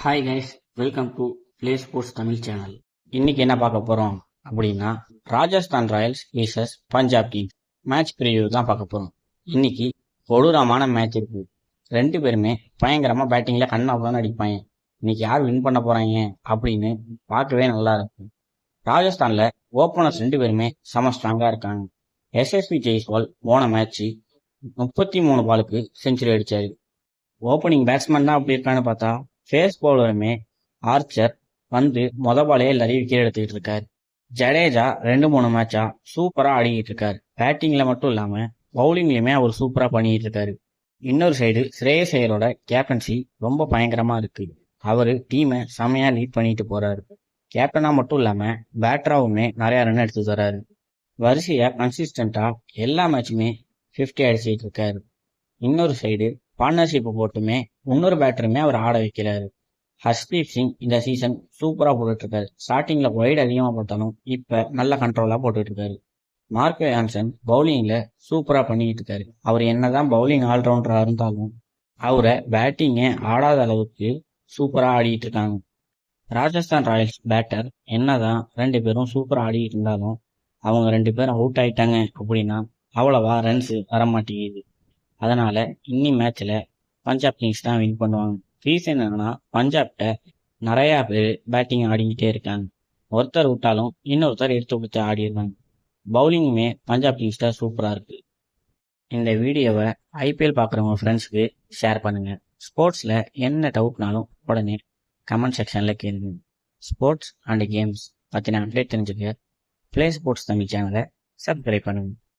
Hi guys, welcome to play sports Tamil channel. இன்னைக்கு என்ன பார்க்க போறோம் அப்படின்னா, Rajasthan Royals versus Punjab Kings match preview தான் பார்க்க போறோம். இன்னைக்கு கொடூரமான மேட்ச் இருக்கு. ரெண்டு பேருமே பயங்கரமா பேட்டிங்ல கண்ணாபுரம் அடிப்பாங்க. இன்னைக்கு யார் வின் பண்ண போறாங்க அப்படின்னு பார்க்கவே நல்லா இருக்கும். ராஜஸ்தான்ல ஓப்பனர்ஸ் ரெண்டு பேருமே செம ஸ்ட்ராங்கா இருக்காங்க. எஸ்எஸ்பி ஜெய்ஸ்வால் போன மேட்ச் 33 பாலுக்கு செஞ்சுரி அடிச்சாரு. ஓப்பனிங் பேட்ஸ்மேன் தான் அப்படி இருக்கான்னு பார்த்தா, ஃபேஸ் பவுலருமே ஆர்ச்சர் வந்து பாலே எல்லாரையும் விக்கெட் எடுத்துக்கிட்டு இருக்காரு. ஜடேஜா 2-3 மேட்சா சூப்பரா ஆடிக்கிட்டு இருக்காரு. பேட்டிங்ல மட்டும் இல்லாம பவுலிங்லயுமே அவர் சூப்பரா பண்ணிட்டு இருக்காரு. இன்னொரு சைடு ஸ்ரேயஸ் ஐயரோட கேப்டன்சி ரொம்ப பயங்கரமா இருக்கு. அவரு டீமை செமையா லீட் பண்ணிட்டு போறாரு. கேப்டனா மட்டும் இல்லாம பேட்டராவுமே நிறைய ரன் எடுத்து தராரு. வரிசையா கன்சிஸ்டண்டா எல்லா மேட்சுமே 50 அடிச்சுட்டு இருக்காரு. இன்னொரு சைடு பார்ட்னர்ஷிப் போட்டுமே இன்னொரு பேட்டருமே அவர் ஆட வைக்கிறாரு. ஹர்ஷ்தீப் சிங் இந்த சீசன் சூப்பரா போட்டுட்டு இருக்காரு. ஸ்டார்டிங்ல ஒய்டு அதிகமா போட்டாலும் இப்ப நல்ல கண்ட்ரோலா போட்டுட்டு இருக்காரு. மார்க் ஆன்சன் பவுலிங்ல சூப்பரா பண்ணிட்டு இருக்காரு. அவர் என்னதான் பவுலிங் ஆல்ரவுண்டரா இருந்தாலும் அவரை பேட்டிங்கே ஆடாத அளவுக்கு சூப்பரா ஆடிட்டு இருக்காங்க. ராஜஸ்தான் ராயல்ஸ் பேட்டர் என்னதான் ரெண்டு பேரும் சூப்பரா ஆடிட்டு இருந்தாலும் அவங்க ரெண்டு பேரும் அவுட் ஆயிட்டாங்க அப்படின்னா அவ்வளவா ரன்ஸ் வரமாட்டேங்குது. அதனால இன்னி மேட்ச்ல பஞ்சாப் கிங்ஸ் தான் வின் பண்ணுவாங்க. ரீசன் என்னன்னா, பஞ்சாப்ட நிறைய பேர் பேட்டிங் ஆடிக்கிட்டே இருக்காங்க. ஒருத்தர் விட்டாலும் இன்னொருத்தர் எடுத்து கொடுத்து ஆடிடுறாங்க. பவுலிங்குமே பஞ்சாப் கிங்ஸ் தான் சூப்பரா இருக்கு. இந்த வீடியோவை ஐபிஎல் பார்க்குறவங்க ஃப்ரெண்ட்ஸுக்கு ஷேர் பண்ணுங்க. ஸ்போர்ட்ஸ்ல என்ன டவுட்னாலும் உடனே கமெண்ட் செக்ஷன்ல கேளுங்க. ஸ்போர்ட்ஸ் அண்ட் கேம்ஸ் பத்தின அப்டேட் தெரிஞ்சுக்க பிளே ஸ்போர்ட்ஸ் தமிழ் சேனலை சப்ஸ்கிரைப் பண்ணுங்க.